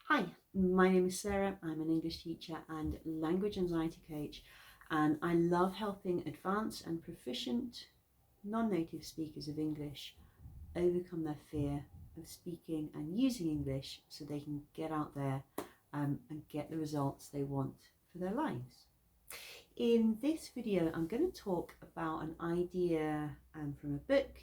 Hi, my name is Sarah. I'm an English teacher and language anxiety coach, and I love helping advanced and proficient non-native speakers of English overcome their fear of speaking and using English so they can get out there and get the results they want for their lives. In this video, I'm going to talk about an idea from a book.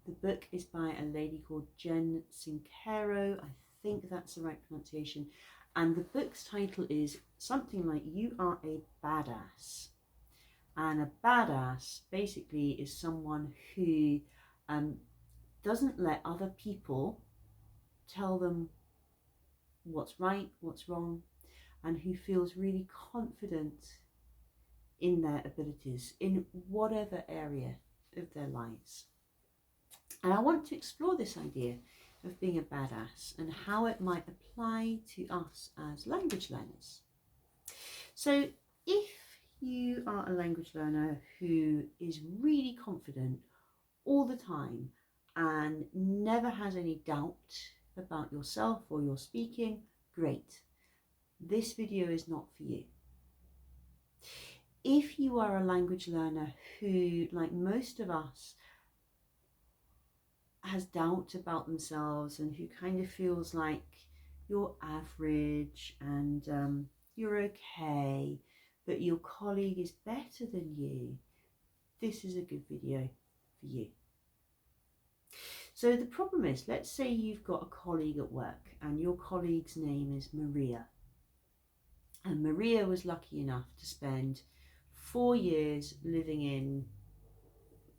The book is by a lady called Jen Sincero. I think that's the right pronunciation. And the book's title is something like You Are a Badass. And a badass basically is someone who doesn't let other people tell them what's right, what's wrong, and who feels really confident in their abilities in whatever area of their lives. And I want to explore this idea of being a badass and how it might apply to us as language learners. So if you are a language learner who is really confident all the time and never has any doubt about yourself or your speaking, great. This video is not for you. If you are a language learner who, like most of us, has doubt about themselves and who kind of feels like you're average and you're okay, but your colleague is better than you, this is a good video for you. So the problem is, let's say you've got a colleague at work and your colleague's name is Maria. And Maria was lucky enough to spend 4 years living in,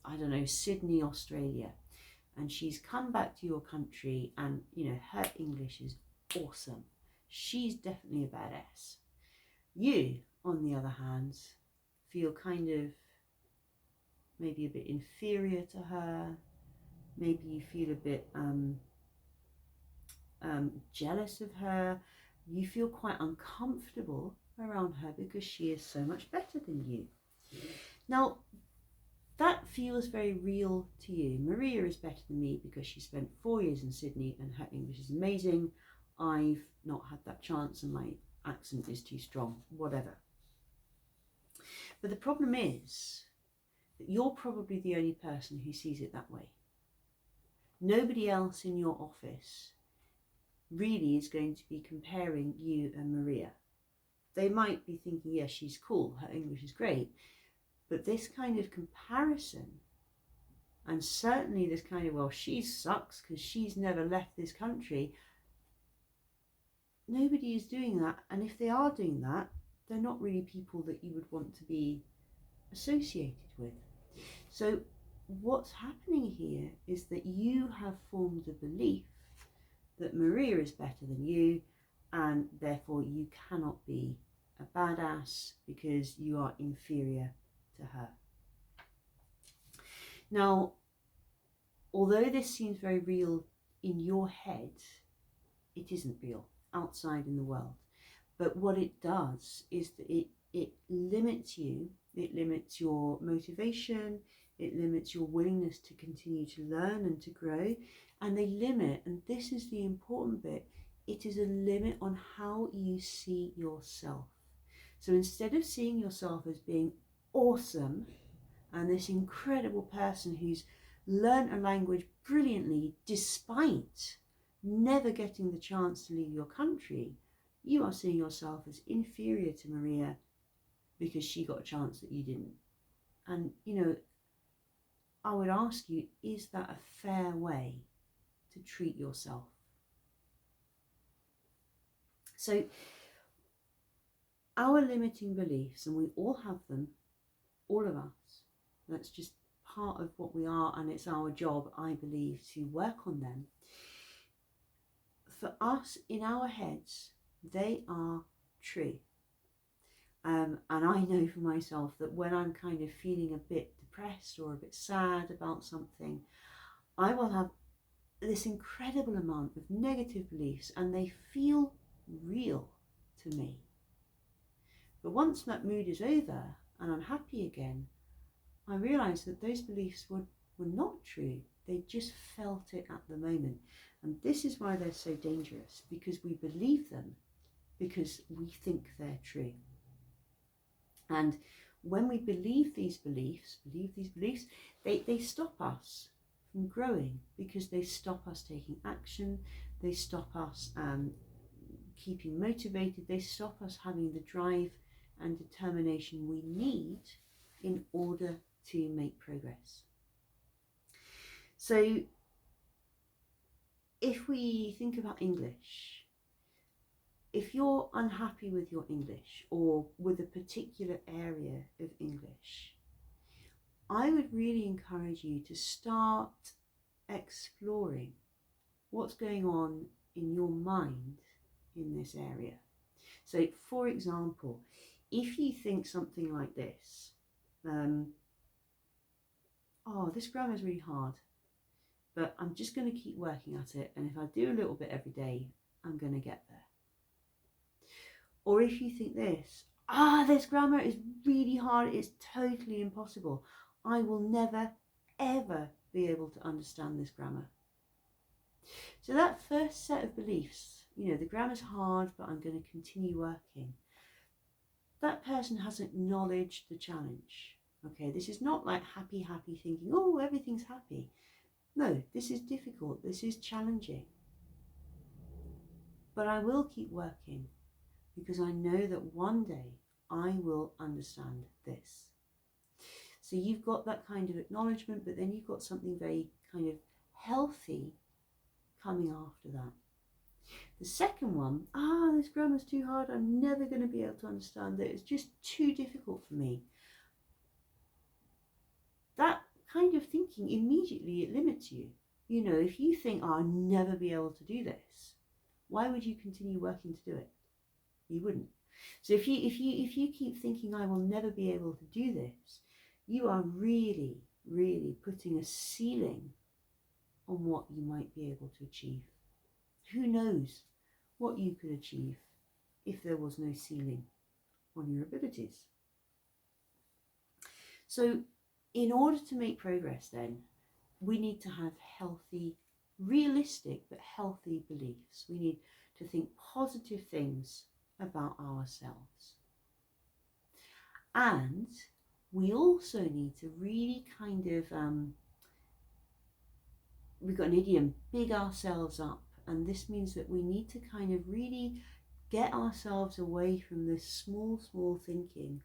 I don't know, Sydney, Australia. And she's come back to your country and, you know, her English is awesome. She's definitely a badass. You, on the other hand, feel kind of maybe a bit inferior to her. Maybe you feel a bit jealous of her. You feel quite uncomfortable around her because she is so much better than you. Now, that feels very real to you. Maria is better than me because she spent 4 years in Sydney and her English is amazing. I've not had that chance and my accent is too strong, whatever. But the problem is that you're probably the only person who sees it that way. Nobody else in your office really is going to be comparing you and Maria. They might be thinking, yeah, she's cool, her English is great. But this kind of comparison, and certainly this kind of, well, she sucks because she's never left this country, nobody is doing that. And if they are doing that, they're not really people that you would want to be associated with. So what's happening here is that you have formed a belief that Maria is better than you, and therefore you cannot be a badass because you are inferior to her. Now, although this seems very real in your head, it isn't real outside in the world. But what it does is that it limits you, it limits your motivation, it limits your willingness to continue to learn and to grow, and they limit, and this is the important bit, it is a limit on how you see yourself. So instead of seeing yourself as being awesome and this incredible person who's learned a language brilliantly despite never getting the chance to leave your country, you are seeing yourself as inferior to Maria because she got a chance that you didn't. And, you know, I would ask you, is that a fair way to treat yourself? So our limiting beliefs, and we all have them, all of us, that's just part of what we are, and it's our job, I believe, to work on them. For us, in our heads, they are true. And I know for myself that when I'm kind of feeling a bit depressed or a bit sad about something, I will have this incredible amount of negative beliefs and they feel real to me. But once that mood is over and I'm happy again, I realise that those beliefs were not true. They just felt it at the moment. And this is why they're so dangerous, because we believe them because we think they're true. And when we believe these beliefs, they stop us from growing, because they stop us taking action, they stop us keeping motivated, they stop us having the drive and determination we need in order to make progress. So if we think about English, if you're unhappy with your English or with a particular area of English, I would really encourage you to start exploring what's going on in your mind in this area. So, for example, if you think something like this, oh, this grammar is really hard, but I'm just going to keep working at it, and if I do a little bit every day, I'm going to get there. Or if you think this, this grammar is really hard, it's totally impossible, I will never, ever be able to understand this grammar. So that first set of beliefs, the grammar's hard, but I'm going to continue working. That person has acknowledged the challenge. Okay, this is not like happy thinking, oh, everything's happy. No, this is difficult, this is challenging. But I will keep working, because I know that one day I will understand this. So you've got that kind of acknowledgement, but then you've got something very kind of healthy coming after that. The second one, this grammar's too hard, I'm never going to be able to understand it, it's just too difficult for me. That kind of thinking, immediately it limits you. If you think, I'll never be able to do this, why would you continue working to do it? You wouldn't. So if you keep thinking, I will never be able to do this, you are really, really putting a ceiling on what you might be able to achieve. Who knows what you could achieve if there was no ceiling on your abilities? So in order to make progress, then, we need to have healthy, realistic but healthy beliefs. We need to think positive things about ourselves. And we also need to really kind of, we've got an idiom, big ourselves up. And this means that we need to kind of really get ourselves away from this small thinking,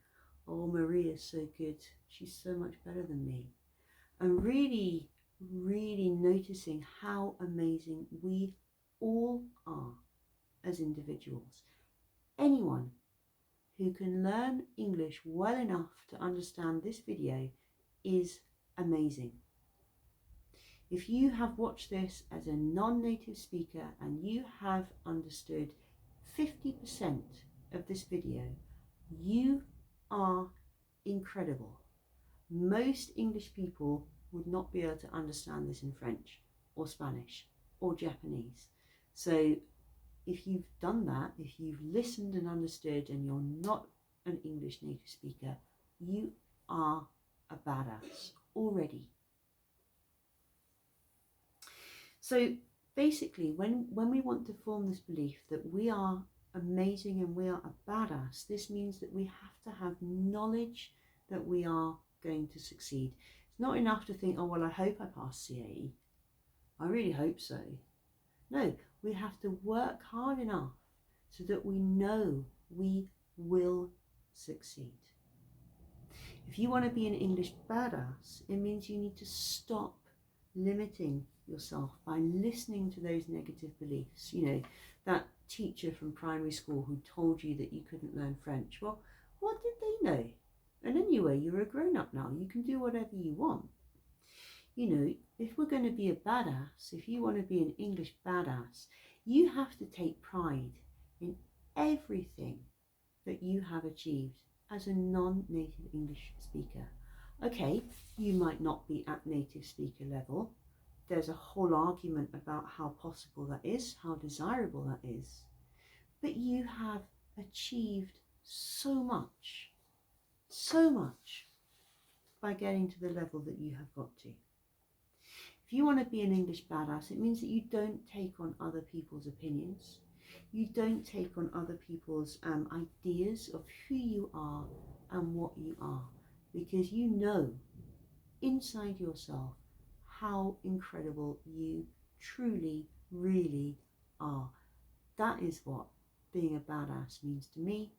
oh, Maria's so good, she's so much better than me. And really, really noticing how amazing we all are as individuals. Anyone who can learn English well enough to understand this video is amazing. If you have watched this as a non-native speaker and you have understood 50% of this video, you are incredible. Most English people would not be able to understand this in French or Spanish or Japanese. So if you've done that, if you've listened and understood and you're not an English native speaker, you are a badass already. So basically, when we want to form this belief that we are amazing and we are a badass, this means that we have to have knowledge that we are going to succeed. It's not enough to think, oh, well, I hope I pass CAE. I really hope so. No, we have to work hard enough so that we know we will succeed. If you want to be an English badass, it means you need to stop limiting yourself by listening to those negative beliefs. That teacher from primary school who told you that you couldn't learn French. Well, what did they know? And anyway, you're a grown-up now, you can do whatever you want. If we're going to be a badass, if you want to be an English badass, you have to take pride in everything that you have achieved as a non-native English speaker. Okay, you might not be at native speaker level. There's a whole argument about how possible that is, how desirable that is. But you have achieved so much by getting to the level that you have got to. If you want to be an English badass, it means that you don't take on other people's opinions. You don't take on other people's ideas of who you are and what you are, because you know inside yourself how incredible you truly, really are. That is what being a badass means to me,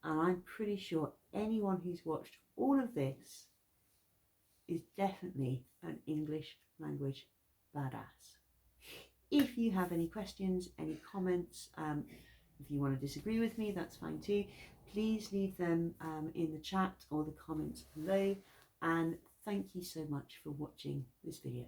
and I'm pretty sure anyone who's watched all of this is definitely an English language badass. If you have any questions, any comments, if you want to disagree with me, that's fine too. Please leave them in the chat or the comments below. And thank you so much for watching this video.